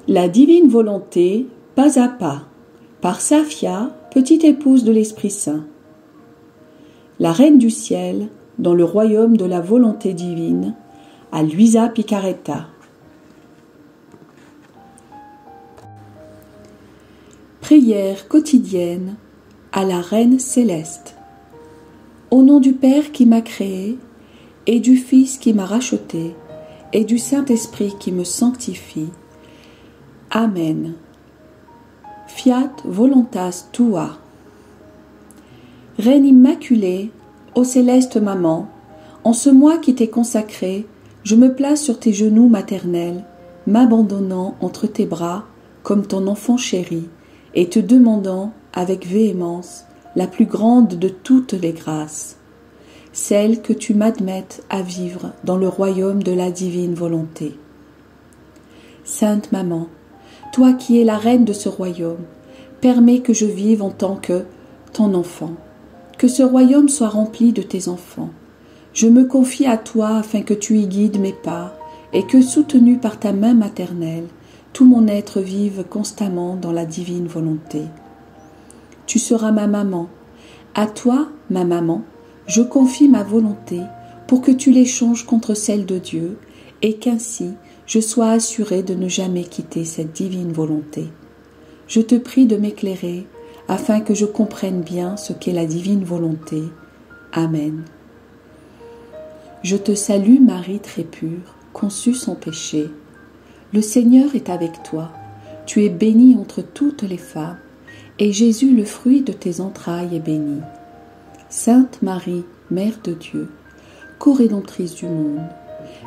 La divine volonté, pas à pas, par Safia, petite épouse de l'Esprit Saint. La Reine du Ciel, dans le royaume de la volonté divine, à Luisa Picaretta. Prière quotidienne à la Reine céleste. Au nom du Père qui m'a créé, et du Fils qui m'a racheté, et du Saint-Esprit qui me sanctifie. Amen. Fiat voluntas tua. Reine immaculée, ô céleste maman, en ce mois qui t'est consacré, je me place sur tes genoux maternels, m'abandonnant entre tes bras comme ton enfant chéri, et te demandant avec véhémence la plus grande de toutes les grâces, celle que tu m'admettes à vivre dans le royaume de la divine volonté. Sainte Maman, toi qui es la reine de ce royaume, permets que je vive en tant que ton enfant, que ce royaume soit rempli de tes enfants. Je me confie à toi afin que tu y guides mes pas et que, soutenu par ta main maternelle, tout mon être vive constamment dans la divine volonté. Tu seras ma maman. À toi, ma maman, je confie ma volonté pour que tu l'échanges contre celle de Dieu et qu'ainsi je sois assurée de ne jamais quitter cette divine volonté. Je te prie de m'éclairer afin que je comprenne bien ce qu'est la divine volonté. Amen. Je te salue Marie très pure, conçue sans péché. Le Seigneur est avec toi. Tu es bénie entre toutes les femmes, et Jésus, le fruit de tes entrailles, est béni. Sainte Marie, Mère de Dieu, co-rédemptrice du monde,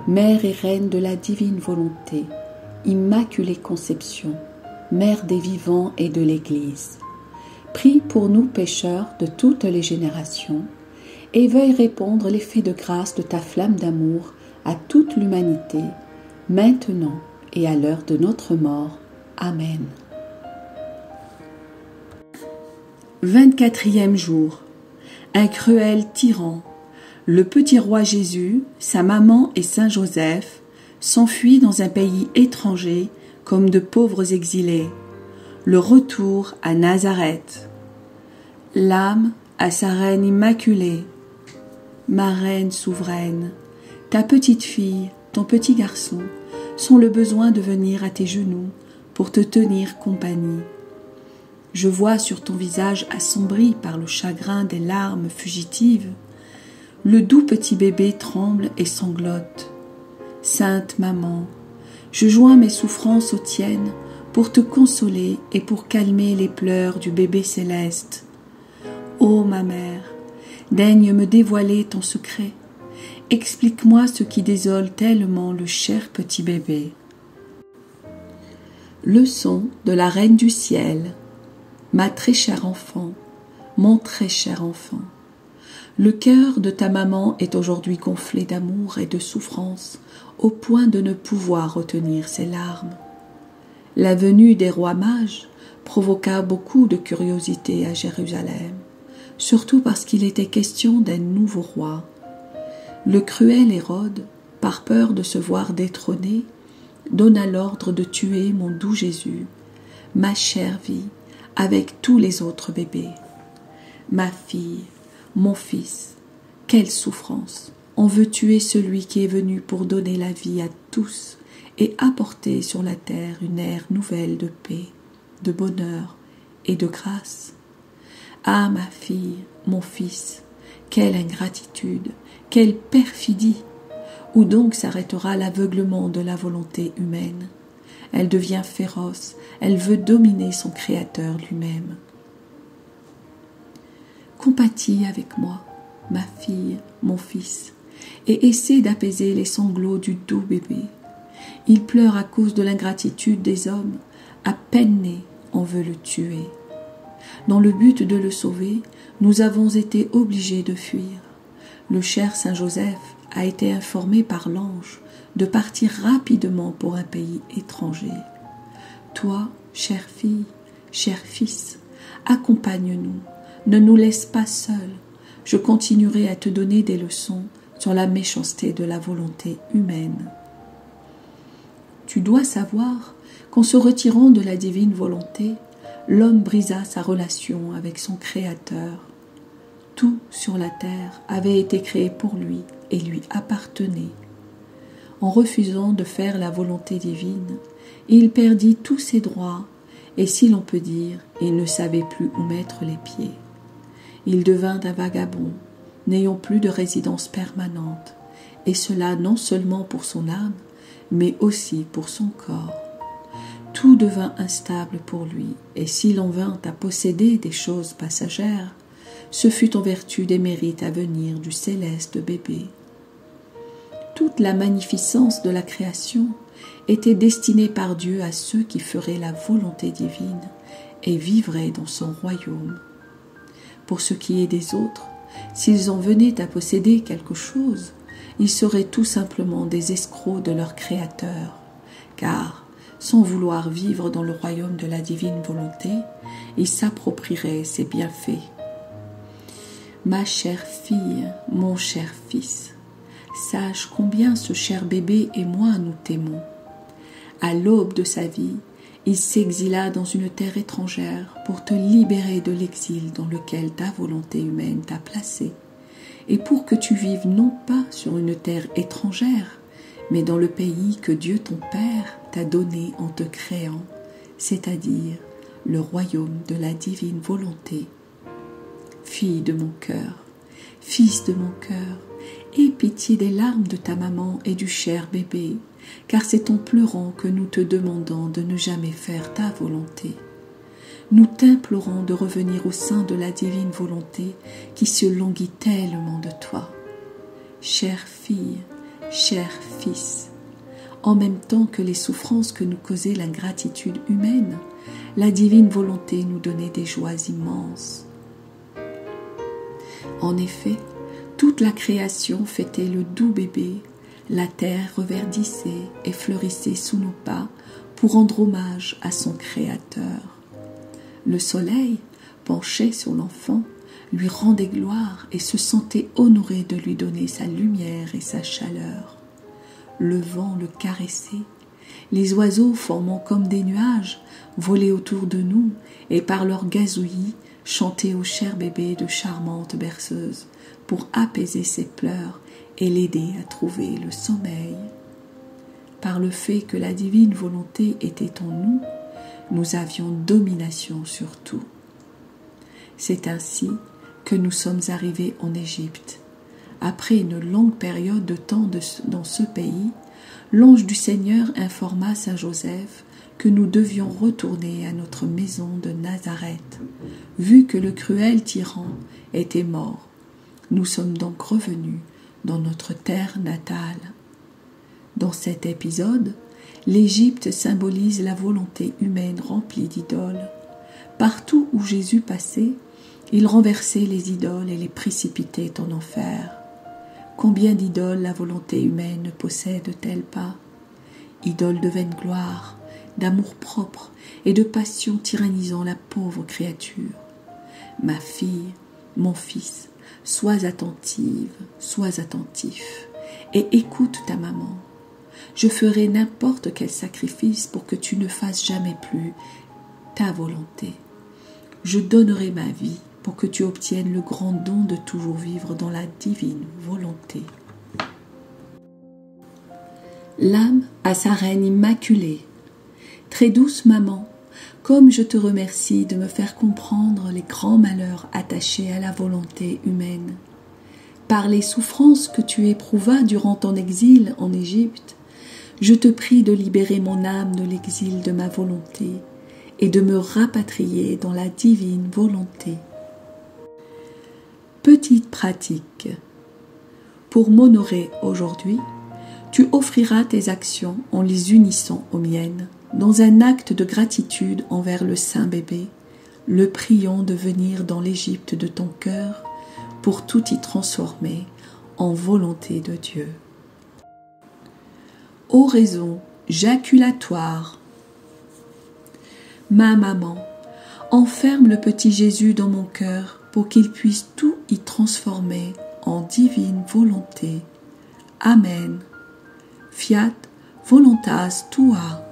Mère et Reine de la divine volonté, Immaculée Conception, Mère des vivants et de l'Église, prie pour nous pécheurs de toutes les générations, et veuille répandre l'effet de grâce de ta flamme d'amour à toute l'humanité, maintenant et à l'heure de notre mort. Amen. 24e jour. Un cruel tyran, le petit roi Jésus, sa maman et saint Joseph s'enfuient dans un pays étranger comme de pauvres exilés. Le retour à Nazareth. L'âme à sa reine immaculée. Ma reine souveraine, ta petite fille, ton petit garçon sont le besoin de venir à tes genoux pour te tenir compagnie. Je vois sur ton visage assombri par le chagrin des larmes fugitives, le doux petit bébé tremble et sanglote. Sainte Maman, je joins mes souffrances aux tiennes pour te consoler et pour calmer les pleurs du bébé céleste. Ô ma mère, daigne me dévoiler ton secret. Explique-moi ce qui désole tellement le cher petit bébé. Leçon de la Reine du Ciel. Ma très chère enfant, mon très cher enfant, le cœur de ta maman est aujourd'hui gonflé d'amour et de souffrance au point de ne pouvoir retenir ses larmes. La venue des rois mages provoqua beaucoup de curiosité à Jérusalem, surtout parce qu'il était question d'un nouveau roi. Le cruel Hérode, par peur de se voir détrôné, donna l'ordre de tuer mon doux Jésus, ma chère vie, avec tous les autres bébés. Ma fille, mon fils, quelle souffrance! On veut tuer celui qui est venu pour donner la vie à tous et apporter sur la terre une ère nouvelle de paix, de bonheur et de grâce. Ah, ma fille, mon fils, quelle ingratitude, quelle perfidie! Où donc s'arrêtera l'aveuglement de la volonté humaine? Elle devient féroce, elle veut dominer son Créateur lui-même. Compatis avec moi, ma fille, mon fils, et essaie d'apaiser les sanglots du doux bébé. Il pleure à cause de l'ingratitude des hommes, à peine né, on veut le tuer. Dans le but de le sauver, nous avons été obligés de fuir. Le cher Saint Joseph a été informé par l'ange de partir rapidement pour un pays étranger. Toi, chère fille, cher fils, accompagne-nous, ne nous laisse pas seuls. Je continuerai à te donner des leçons sur la méchanceté de la volonté humaine. Tu dois savoir qu'en se retirant de la divine volonté, l'homme brisa sa relation avec son Créateur. Tout sur la terre avait été créé pour lui et lui appartenait. En refusant de faire la volonté divine, il perdit tous ses droits et, si l'on peut dire, il ne savait plus où mettre les pieds. Il devint un vagabond, n'ayant plus de résidence permanente, et cela non seulement pour son âme, mais aussi pour son corps. Tout devint instable pour lui, et s'il en vint à posséder des choses passagères, ce fut en vertu des mérites à venir du céleste bébé. Toute la magnificence de la création était destinée par Dieu à ceux qui feraient la volonté divine et vivraient dans son royaume. Pour ce qui est des autres, s'ils en venaient à posséder quelque chose, ils seraient tout simplement des escrocs de leur Créateur, car, sans vouloir vivre dans le royaume de la divine volonté, ils s'approprieraient ses bienfaits. Ma chère fille, mon cher fils, sache combien ce cher bébé et moi nous t'aimons. À l'aube de sa vie, il s'exila dans une terre étrangère pour te libérer de l'exil dans lequel ta volonté humaine t'a placé, et pour que tu vives non pas sur une terre étrangère, mais dans le pays que Dieu ton Père t'a donné en te créant, c'est-à-dire le royaume de la divine volonté. Fille de mon cœur, fils de mon cœur, aie pitié des larmes de ta maman et du cher bébé, car c'est en pleurant que nous te demandons de ne jamais faire ta volonté. Nous t'implorons de revenir au sein de la divine volonté qui se languit tellement de toi. Chère fille, cher fils, en même temps que les souffrances que nous causait l'ingratitude humaine, la divine volonté nous donnait des joies immenses. En effet, toute la création fêtait le doux bébé, la terre reverdissait et fleurissait sous nos pas pour rendre hommage à son Créateur. Le soleil, penché sur l'enfant, lui rendait gloire et se sentait honoré de lui donner sa lumière et sa chaleur. Le vent le caressait, les oiseaux formant comme des nuages volaient autour de nous et par leur gazouillis chantaient au cher bébé de charmantes berceuses pour apaiser ses pleurs et l'aider à trouver le sommeil. Par le fait que la divine volonté était en nous, nous avions domination sur tout. C'est ainsi que nous sommes arrivés en Égypte. Après une longue période de temps dans ce pays, l'ange du Seigneur informa saint Joseph que nous devions retourner à notre maison de Nazareth, vu que le cruel tyran était mort. Nous sommes donc revenus dans notre terre natale. Dans cet épisode, l'Égypte symbolise la volonté humaine remplie d'idoles. Partout où Jésus passait, il renversait les idoles et les précipitait en enfer. Combien d'idoles la volonté humaine ne possède-t-elle pas? Idoles de vaine gloire, d'amour-propre et de passion tyrannisant la pauvre créature. Ma fille, mon fils, sois attentive, sois attentif, et écoute ta maman. Je ferai n'importe quel sacrifice pour que tu ne fasses jamais plus ta volonté. Je donnerai ma vie pour que tu obtiennes le grand don de toujours vivre dans la divine volonté. L'âme à sa reine immaculée. Très douce maman, comme je te remercie de me faire comprendre les grands malheurs attachés à la volonté humaine. Par les souffrances que tu éprouvas durant ton exil en Égypte, je te prie de libérer mon âme de l'exil de ma volonté et de me rapatrier dans la divine volonté. Petite pratique. Pour m'honorer aujourd'hui, tu offriras tes actions en les unissant aux miennes, dans un acte de gratitude envers le saint bébé, le priant de venir dans l'Égypte de ton cœur pour tout y transformer en volonté de Dieu. Oraison jaculatoire. Ma maman, enferme le petit Jésus dans mon cœur pour qu'il puisse tout y transformer en divine volonté. Amen. Fiat voluntas tua.